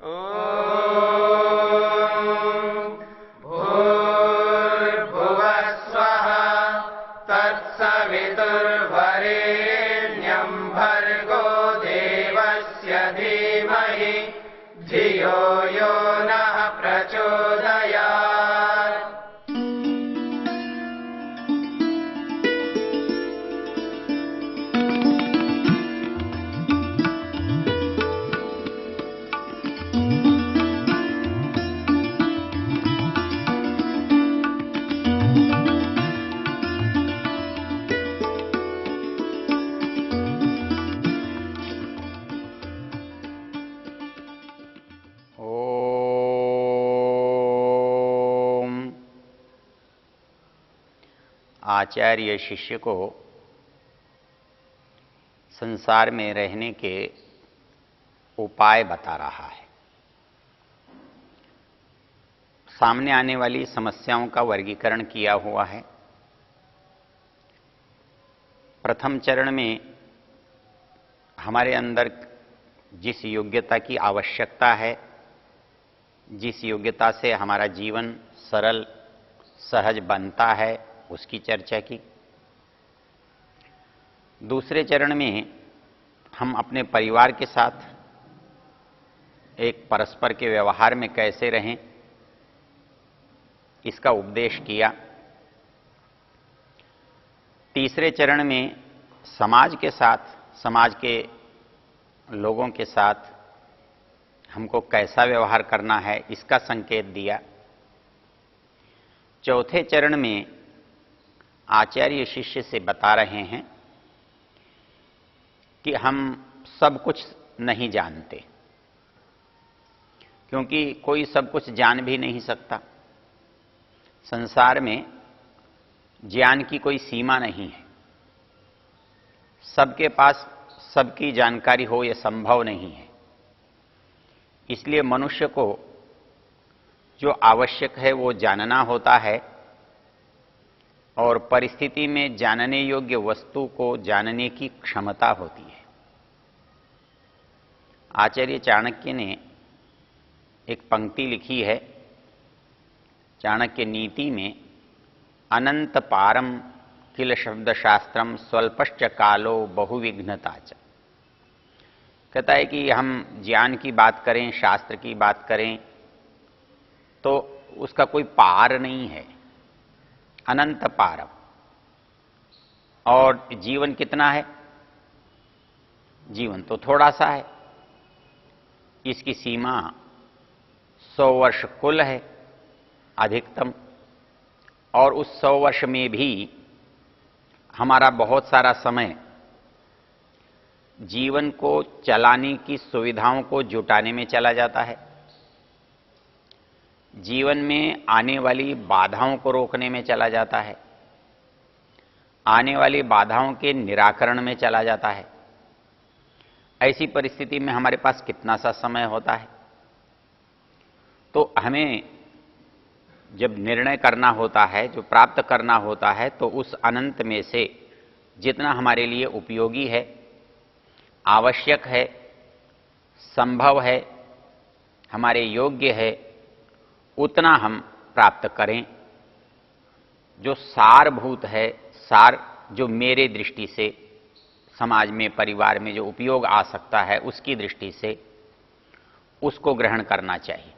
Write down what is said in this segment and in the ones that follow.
भूर्भुवः स्वः तत्सवितुर्वरेण्यं भर्गो देवस्य धीमहि धियो यो नः प्रचोदयात्। आचार्य शिष्य को संसार में रहने के उपाय बता रहा है। सामने आने वाली समस्याओं का वर्गीकरण किया हुआ है। प्रथम चरण में हमारे अंदर जिस योग्यता की आवश्यकता है, जिस योग्यता से हमारा जीवन सरल सहज बनता है, उसकी चर्चा की। दूसरे चरण में हम अपने परिवार के साथ एक परस्पर के व्यवहार में कैसे रहें, इसका उपदेश किया। तीसरे चरण में समाज के साथ, समाज के लोगों के साथ हमको कैसा व्यवहार करना है, इसका संकेत दिया। चौथे चरण में आचार्य शिष्य से बता रहे हैं कि हम सब कुछ नहीं जानते, क्योंकि कोई सब कुछ जान भी नहीं सकता। संसार में ज्ञान की कोई सीमा नहीं है। सबके पास सबकी जानकारी हो यह संभव नहीं है। इसलिए मनुष्य को जो आवश्यक है वो जानना होता है, और परिस्थिति में जानने योग्य वस्तु को जानने की क्षमता होती है। आचार्य चाणक्य ने एक पंक्ति लिखी है चाणक्य नीति में, अनंत पारम किल शब्द शास्त्रम स्वल्पश्च कालो बहुविघ्नता च। कहता है कि हम ज्ञान की बात करें, शास्त्र की बात करें, तो उसका कोई पार नहीं है, अनंत पारम। और जीवन कितना है? जीवन तो थोड़ा सा है। इसकी सीमा 100 वर्ष कुल है अधिकतम, और उस 100 वर्ष में भी हमारा बहुत सारा समय जीवन को चलाने की सुविधाओं को जुटाने में चला जाता है, जीवन में आने वाली बाधाओं को रोकने में चला जाता है, आने वाली बाधाओं के निराकरण में चला जाता है। ऐसी परिस्थिति में हमारे पास कितना सा समय होता है? तो हमें जब निर्णय करना होता है, जो प्राप्त करना होता है, तो उस अनंत में से जितना हमारे लिए उपयोगी है, आवश्यक है, संभव है, हमारे योग्य है, उतना हम प्राप्त करें। जो सारभूत है, सार जो मेरे दृष्टि से समाज में, परिवार में जो उपयोग आ सकता है, उसकी दृष्टि से उसको ग्रहण करना चाहिए।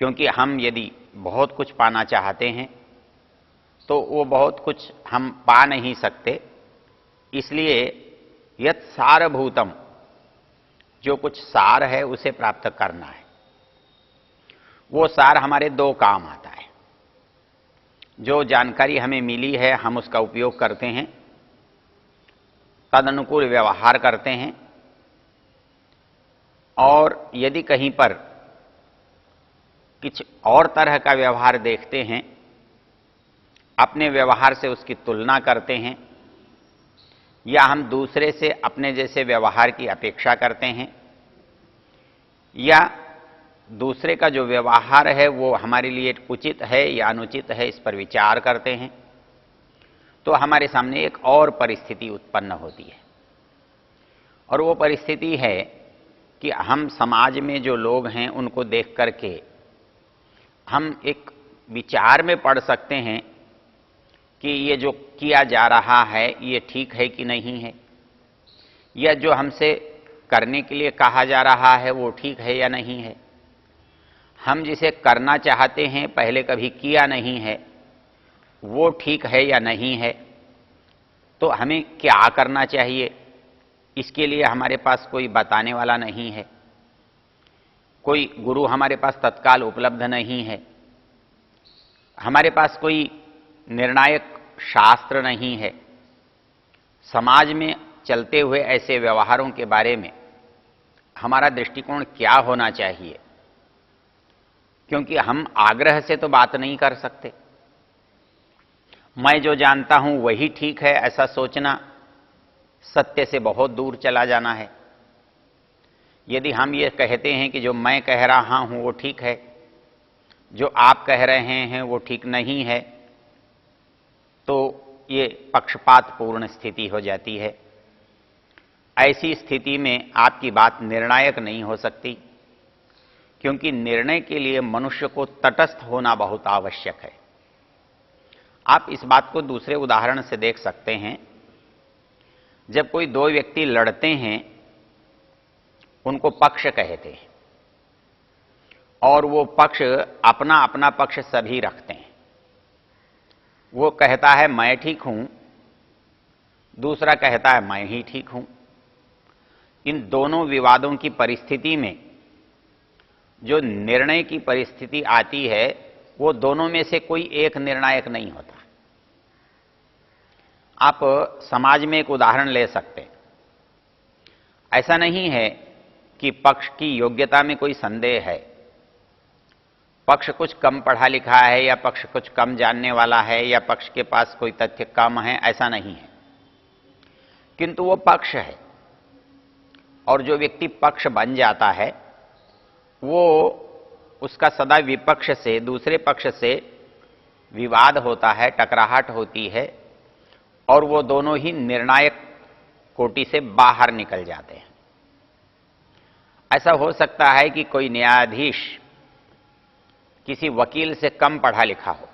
क्योंकि हम यदि बहुत कुछ पाना चाहते हैं तो वो बहुत कुछ हम पा नहीं सकते। इसलिए यत् सारभूतम, जो कुछ सार है उसे प्राप्त करना है। वो सार हमारे दो काम आता है। जो जानकारी हमें मिली है हम उसका उपयोग करते हैं, तदनुकूल व्यवहार करते हैं, और यदि कहीं पर कुछ और तरह का व्यवहार देखते हैं, अपने व्यवहार से उसकी तुलना करते हैं, या हम दूसरे से अपने जैसे व्यवहार की अपेक्षा करते हैं, या दूसरे का जो व्यवहार है वो हमारे लिए उचित है या अनुचित है, इस पर विचार करते हैं, तो हमारे सामने एक और परिस्थिति उत्पन्न होती है। और वो परिस्थिति है कि हम समाज में जो लोग हैं उनको देख करके हम एक विचार में पड़ सकते हैं कि ये जो किया जा रहा है ये ठीक है कि नहीं है, या जो हमसे करने के लिए कहा जा रहा है वो ठीक है या नहीं है। हम जिसे करना चाहते हैं पहले कभी किया नहीं है, वो ठीक है या नहीं है। तो हमें क्या करना चाहिए, इसके लिए हमारे पास कोई बताने वाला नहीं है, कोई गुरु हमारे पास तत्काल उपलब्ध नहीं है, हमारे पास कोई निर्णायक शास्त्र नहीं है। समाज में चलते हुए ऐसे व्यवहारों के बारे में हमारा दृष्टिकोण क्या होना चाहिए, क्योंकि हम आग्रह से तो बात नहीं कर सकते। मैं जो जानता हूं वही ठीक है ऐसा सोचना सत्य से बहुत दूर चला जाना है। यदि हम ये कहते हैं कि जो मैं कह रहा हूं वो ठीक है, जो आप कह रहे हैं वो ठीक नहीं है, तो ये पक्षपातपूर्ण स्थिति हो जाती है। ऐसी स्थिति में आपकी बात निर्णायक नहीं हो सकती, क्योंकि निर्णय के लिए मनुष्य को तटस्थ होना बहुत आवश्यक है। आप इस बात को दूसरे उदाहरण से देख सकते हैं। जब कोई दो व्यक्ति लड़ते हैं, उनको पक्ष कहते हैं, और वो पक्ष अपना अपना पक्ष सभी रखते हैं। वो कहता है मैं ठीक हूं, दूसरा कहता है मैं ही ठीक हूं। इन दोनों विवादों की परिस्थिति में जो निर्णय की परिस्थिति आती है वो दोनों में से कोई एक निर्णायक नहीं होता। आप समाज में एक उदाहरण ले सकते हैं। ऐसा नहीं है कि पक्ष की योग्यता में कोई संदेह है, पक्ष कुछ कम पढ़ा लिखा है या पक्ष कुछ कम जानने वाला है या पक्ष के पास कोई तथ्य कम है, ऐसा नहीं है, किंतु वो पक्ष है। और जो व्यक्ति पक्ष बन जाता है वो उसका सदा विपक्ष से, दूसरे पक्ष से विवाद होता है, टकराहट होती है, और वो दोनों ही निर्णायक कोटि से बाहर निकल जाते हैं। ऐसा हो सकता है कि कोई न्यायाधीश किसी वकील से कम पढ़ा लिखा हो,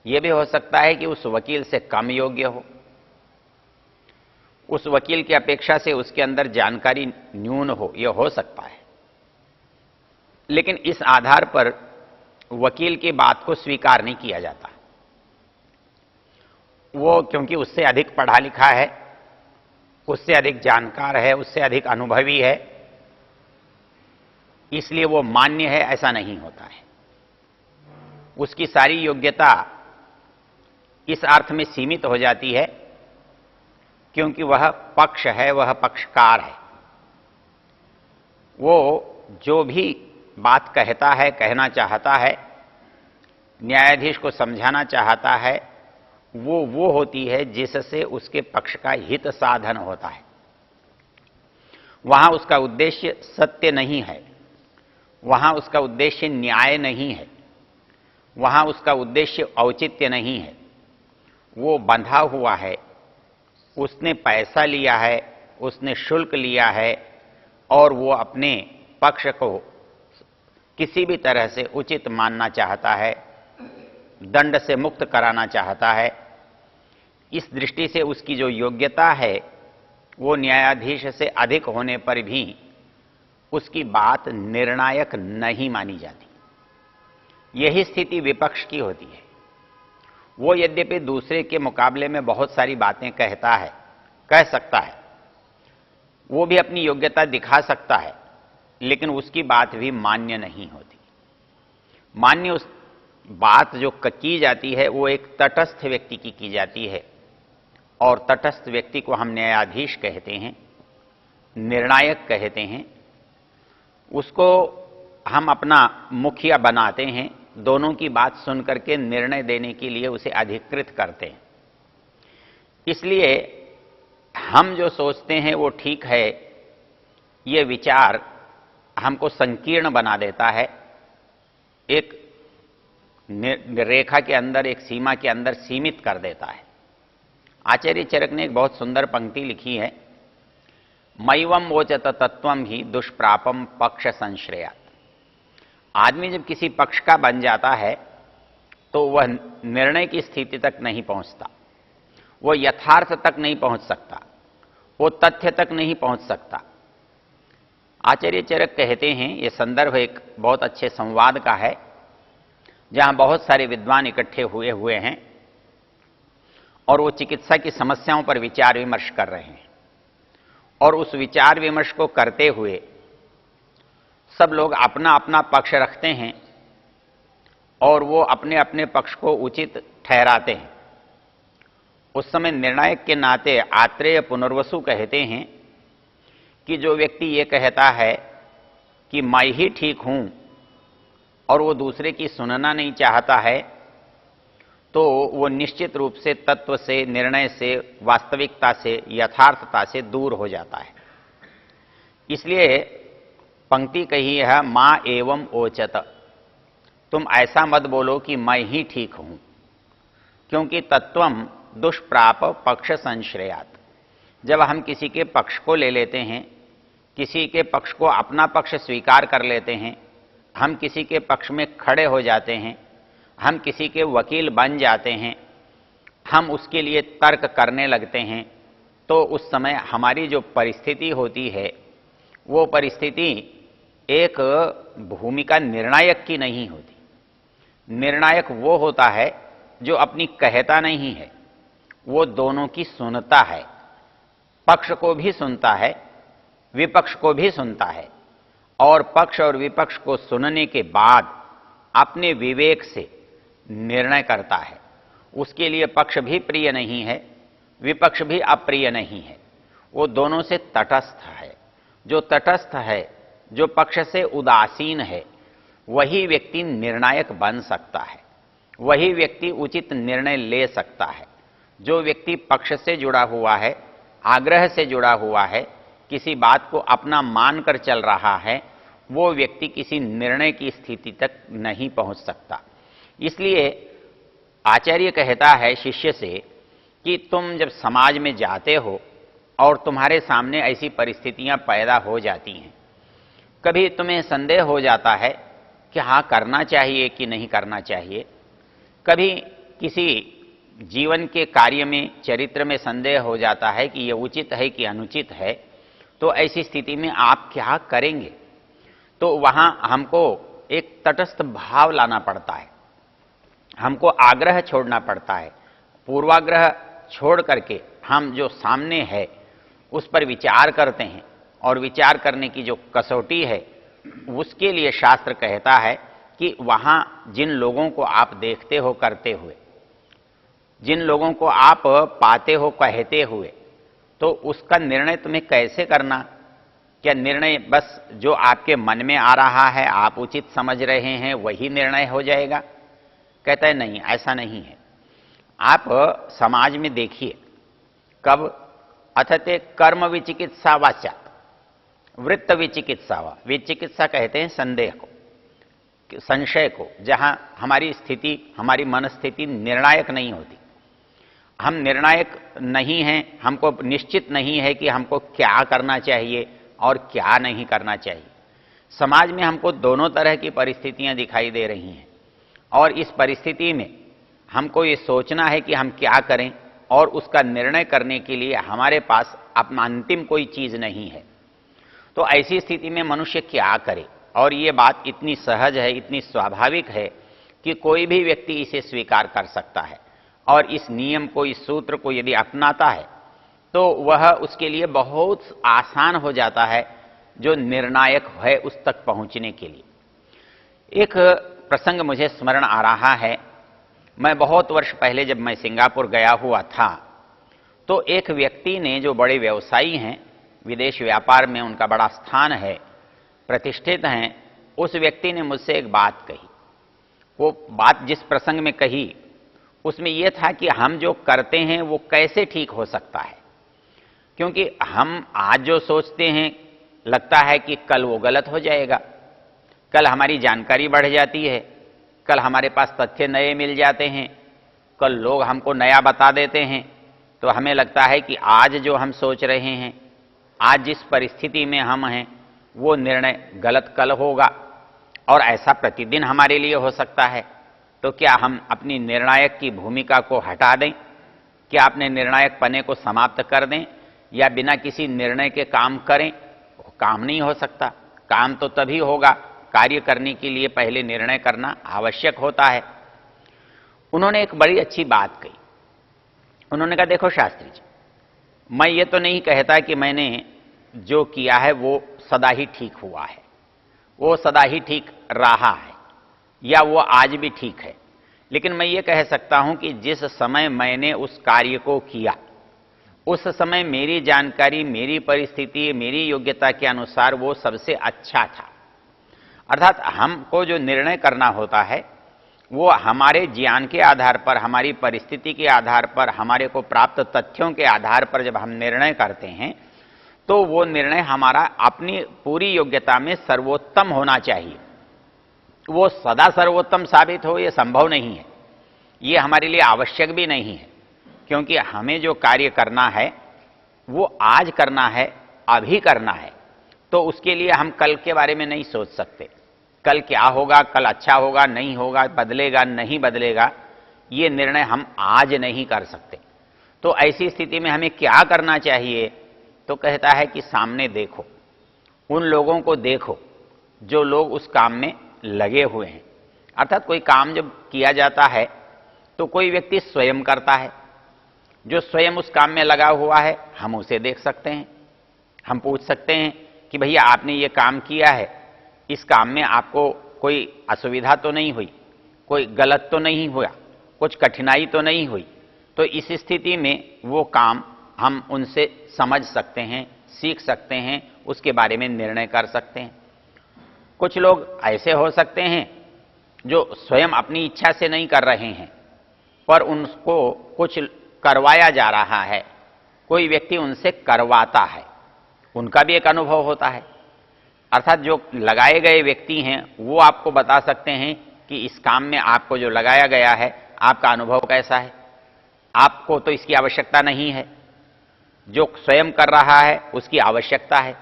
यह भी हो सकता है कि उस वकील से कम योग्य हो, उस वकील की अपेक्षा से उसके अंदर जानकारी न्यून हो, यह हो सकता है। लेकिन इस आधार पर वकील की बात को स्वीकार नहीं किया जाता। वो क्योंकि उससे अधिक पढ़ा लिखा है, उससे अधिक जानकार है, उससे अधिक अनुभवी है, इसलिए वो मान्य है, ऐसा नहीं होता है। उसकी सारी योग्यता इस अर्थ में सीमित हो जाती है क्योंकि वह पक्ष है, वह पक्षकार है। वो जो भी बात कहता है, कहना चाहता है, न्यायाधीश को समझाना चाहता है, वो होती है जिससे उसके पक्ष का हित साधन होता है। वहां उसका उद्देश्य सत्य नहीं है, वहां उसका उद्देश्य न्याय नहीं है, वहां उसका उद्देश्य औचित्य नहीं है। वो बंधा हुआ है, उसने पैसा लिया है, उसने शुल्क लिया है, और वो अपने पक्ष को किसी भी तरह से उचित मानना चाहता है, दंड से मुक्त कराना चाहता है। इस दृष्टि से उसकी जो योग्यता है वो न्यायाधीश से अधिक होने पर भी उसकी बात निर्णायक नहीं मानी जाती। यही स्थिति विपक्ष की होती है। वो यद्यपि दूसरे के मुकाबले में बहुत सारी बातें कहता है, कह सकता है, वो भी अपनी योग्यता दिखा सकता है, लेकिन उसकी बात भी मान्य नहीं होती। मान्य उस बात जो की जाती है वो एक तटस्थ व्यक्ति की जाती है, और तटस्थ व्यक्ति को हम न्यायाधीश कहते हैं, निर्णायक कहते हैं। उसको हम अपना मुखिया बनाते हैं, दोनों की बात सुन करके निर्णय देने के लिए उसे अधिकृत करते हैं। इसलिए हम जो सोचते हैं वो ठीक है, ये विचार हमको संकीर्ण बना देता है। एक रेखा के अंदर, एक सीमा के अंदर सीमित कर देता है। आचार्य चरक ने एक बहुत सुंदर पंक्ति लिखी है, मैवम वोचत तत्वम ही दुष्प्रापम पक्ष संश्रयात। आदमी जब किसी पक्ष का बन जाता है तो वह निर्णय की स्थिति तक नहीं पहुंचता, वो यथार्थ तक नहीं पहुंच सकता, वो तथ्य तक नहीं पहुंच सकता। आचार्य चरक कहते हैं, ये संदर्भ एक बहुत अच्छे संवाद का है जहां बहुत सारे विद्वान इकट्ठे हुए हैं और वो चिकित्सा की समस्याओं पर विचार विमर्श कर रहे हैं। और उस विचार विमर्श को करते हुए सब लोग अपना अपना पक्ष रखते हैं और वो अपने अपने पक्ष को उचित ठहराते हैं। उस समय निर्णायक के नाते आत्रेय पुनर्वसु कहते हैं कि जो व्यक्ति ये कहता है कि मैं ही ठीक हूं और वो दूसरे की सुनना नहीं चाहता है, तो वो निश्चित रूप से तत्व से, निर्णय से, वास्तविकता से, यथार्थता से दूर हो जाता है। इसलिए पंक्ति कही है, मां एवं ओचत, तुम ऐसा मत बोलो कि मैं ही ठीक हूं, क्योंकि तत्वम दुष्प्राप पक्ष संश्रयात। जब हम किसी के पक्ष को ले लेते हैं, किसी के पक्ष को अपना पक्ष स्वीकार कर लेते हैं, हम किसी के पक्ष में खड़े हो जाते हैं, हम किसी के वकील बन जाते हैं, हम उसके लिए तर्क करने लगते हैं, तो उस समय हमारी जो परिस्थिति होती है वो परिस्थिति एक भूमिका निर्णायक की नहीं होती। निर्णायक वो होता है जो अपनी कहता नहीं है, वो दोनों की सुनता है, पक्ष को भी सुनता है, विपक्ष को भी सुनता है, और पक्ष और विपक्ष को सुनने के बाद अपने विवेक से निर्णय करता है। उसके लिए पक्ष भी प्रिय नहीं है, विपक्ष भी अप्रिय नहीं है, वो दोनों से तटस्थ है। जो तटस्थ है, जो पक्ष से उदासीन है, वही व्यक्ति निर्णायक बन सकता है, वही व्यक्ति उचित निर्णय ले सकता है। जो व्यक्ति पक्ष से जुड़ा हुआ है, आग्रह से जुड़ा हुआ है, किसी बात को अपना मानकर चल रहा है, वो व्यक्ति किसी निर्णय की स्थिति तक नहीं पहुंच सकता। इसलिए आचार्य कहता है शिष्य से कि तुम जब समाज में जाते हो और तुम्हारे सामने ऐसी परिस्थितियां पैदा हो जाती हैं, कभी तुम्हें संदेह हो जाता है कि हाँ करना चाहिए कि नहीं करना चाहिए, कभी किसी जीवन के कार्य में, चरित्र में संदेह हो जाता है कि यह उचित है कि अनुचित है, तो ऐसी स्थिति में आप क्या करेंगे? तो वहां हमको एक तटस्थ भाव लाना पड़ता है, हमको आग्रह छोड़ना पड़ता है, पूर्वाग्रह छोड़ करके हम जो सामने है उस पर विचार करते हैं, और विचार करने की जो कसौटी है उसके लिए शास्त्र कहता है कि वहां जिन लोगों को आप देखते हो करते हुए, जिन लोगों को आप पाते हो कहते हुए, तो उसका निर्णय तुम्हें कैसे करना? क्या निर्णय बस जो आपके मन में आ रहा है, आप उचित समझ रहे हैं, वही निर्णय हो जाएगा? कहता है नहीं, ऐसा नहीं है। आप समाज में देखिए, कब अथते कर्म विचिकित्सा वाचा वृत्त विचिकित्सा वा। विचिकित्सा कहते हैं संदेह को, संशय को, जहां हमारी स्थिति, हमारी मनस्थिति निर्णायक नहीं होती। हम निर्णायक नहीं हैं, हमको निश्चित नहीं है कि हमको क्या करना चाहिए और क्या नहीं करना चाहिए। समाज में हमको दोनों तरह की परिस्थितियां दिखाई दे रही हैं, और इस परिस्थिति में हमको ये सोचना है कि हम क्या करें, और उसका निर्णय करने के लिए हमारे पास अपना अंतिम कोई चीज नहीं है। तो ऐसी स्थिति में मनुष्य क्या करे? और ये बात इतनी सहज है, इतनी स्वाभाविक है कि कोई भी व्यक्ति इसे स्वीकार कर सकता है, और इस नियम को, इस सूत्र को यदि अपनाता है तो वह उसके लिए बहुत आसान हो जाता है जो निर्णायक है उस तक पहुंचने के लिए। एक प्रसंग मुझे स्मरण आ रहा है। मैं बहुत वर्ष पहले जब मैं सिंगापुर गया हुआ था, तो एक व्यक्ति ने, जो बड़े व्यवसायी हैं, विदेश व्यापार में उनका बड़ा स्थान है, प्रतिष्ठित हैं, उस व्यक्ति ने मुझसे एक बात कही। वो बात जिस प्रसंग में कही उसमें यह था कि हम जो करते हैं वो कैसे ठीक हो सकता है, क्योंकि हम आज जो सोचते हैं लगता है कि कल वो गलत हो जाएगा, कल हमारी जानकारी बढ़ जाती है, कल हमारे पास तथ्य नए मिल जाते हैं, कल लोग हमको नया बता देते हैं, तो हमें लगता है कि आज जो हम सोच रहे हैं, आज जिस परिस्थिति में हम हैं वो निर्णय गलत कल होगा, और ऐसा प्रतिदिन हमारे लिए हो सकता है। तो क्या हम अपनी निर्णायक की भूमिका को हटा दें? क्या अपने निर्णायक पने को समाप्त कर दें, या बिना किसी निर्णय के काम करें? काम नहीं हो सकता। काम तो तभी होगा, कार्य करने के लिए पहले निर्णय करना आवश्यक होता है। उन्होंने एक बड़ी अच्छी बात कही। उन्होंने कहा, देखो शास्त्री जी, मैं ये तो नहीं कहता कि मैंने जो किया है वो सदा ही ठीक हुआ है, वो सदा ही ठीक रहा है, या वो आज भी ठीक है। लेकिन मैं ये कह सकता हूं कि जिस समय मैंने उस कार्य को किया, उस समय मेरी जानकारी, मेरी परिस्थिति, मेरी योग्यता के अनुसार वो सबसे अच्छा था। अर्थात हमको जो निर्णय करना होता है वो हमारे ज्ञान के आधार पर, हमारी परिस्थिति के आधार पर, हमारे को प्राप्त तथ्यों के आधार पर जब हम निर्णय करते हैं तो वो निर्णय हमारा अपनी पूरी योग्यता में सर्वोत्तम होना चाहिए। वो सदा सर्वोत्तम साबित हो ये संभव नहीं है, ये हमारे लिए आवश्यक भी नहीं है, क्योंकि हमें जो कार्य करना है वो आज करना है, अभी करना है। तो उसके लिए हम कल के बारे में नहीं सोच सकते, कल क्या होगा, कल अच्छा होगा, नहीं होगा, बदलेगा, नहीं बदलेगा, ये निर्णय हम आज नहीं कर सकते। तो ऐसी स्थिति में हमें क्या करना चाहिए? तो कहता है कि सामने देखो, उन लोगों को देखो जो लोग उस काम में लगे हुए हैं। अर्थात कोई काम जब किया जाता है तो कोई व्यक्ति स्वयं करता है, जो स्वयं उस काम में लगा हुआ है हम उसे देख सकते हैं। हम पूछ सकते हैं कि भैया आपने ये काम किया है, इस काम में आपको कोई असुविधा तो नहीं हुई, कोई गलत तो नहीं हुआ, कुछ कठिनाई तो नहीं हुई? तो इस स्थिति में वो काम हम उनसे समझ सकते हैं, सीख सकते हैं, उसके बारे में निर्णय कर सकते हैं। कुछ लोग ऐसे हो सकते हैं जो स्वयं अपनी इच्छा से नहीं कर रहे हैं, पर उनको कुछ करवाया जा रहा है, कोई व्यक्ति उनसे करवाता है, उनका भी एक अनुभव होता है। अर्थात जो लगाए गए व्यक्ति हैं वो आपको बता सकते हैं कि इस काम में आपको जो लगाया गया है आपका अनुभव कैसा है। आपको तो इसकी आवश्यकता नहीं है, जो स्वयं कर रहा है उसकी आवश्यकता है।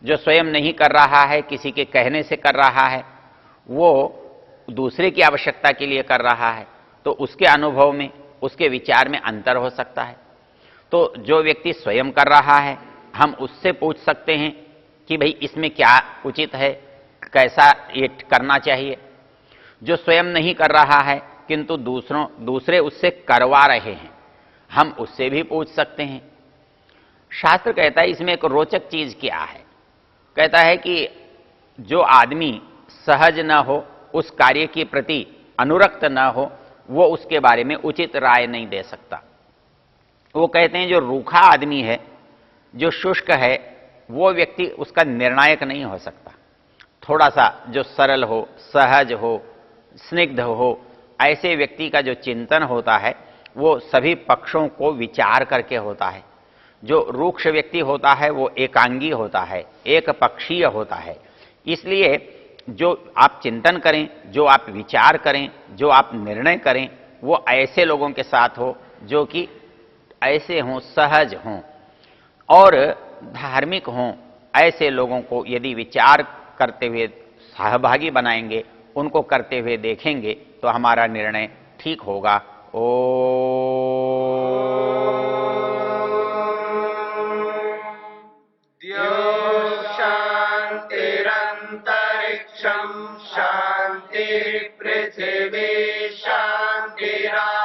जो स्वयं नहीं कर रहा है, किसी के कहने से कर रहा है, वो दूसरे की आवश्यकता के लिए कर रहा है, तो उसके अनुभव में, उसके विचार में अंतर हो सकता है। तो जो व्यक्ति स्वयं कर रहा है हम उससे पूछ सकते हैं कि भाई इसमें क्या उचित है, कैसा ये करना चाहिए। जो स्वयं नहीं कर रहा है किंतु दूसरे उससे करवा रहे हैं, हम उससे भी पूछ सकते हैं। शास्त्र कहता है इसमें एक रोचक चीज क्या है, कहता है कि जो आदमी सहज न हो, उस कार्य के प्रति अनुरक्त न हो, वो उसके बारे में उचित राय नहीं दे सकता। वो कहते हैं जो रूखा आदमी है, जो शुष्क है, वो व्यक्ति उसका निर्णायक नहीं हो सकता। थोड़ा सा जो सरल हो, सहज हो, स्निग्ध हो, ऐसे व्यक्ति का जो चिंतन होता है वो सभी पक्षों को विचार करके होता है। जो रूक्ष व्यक्ति होता है वो एकांगी होता है, एक पक्षीय होता है। इसलिए जो आप चिंतन करें, जो आप विचार करें, जो आप निर्णय करें, वो ऐसे लोगों के साथ हो जो कि ऐसे हों, सहज हों और धार्मिक हों। ऐसे लोगों को यदि विचार करते हुए सहभागी बनाएंगे, उनको करते हुए देखेंगे, तो हमारा निर्णय ठीक होगा। शांतिरंतरिक्षं शांति पृथिवी शांतिरा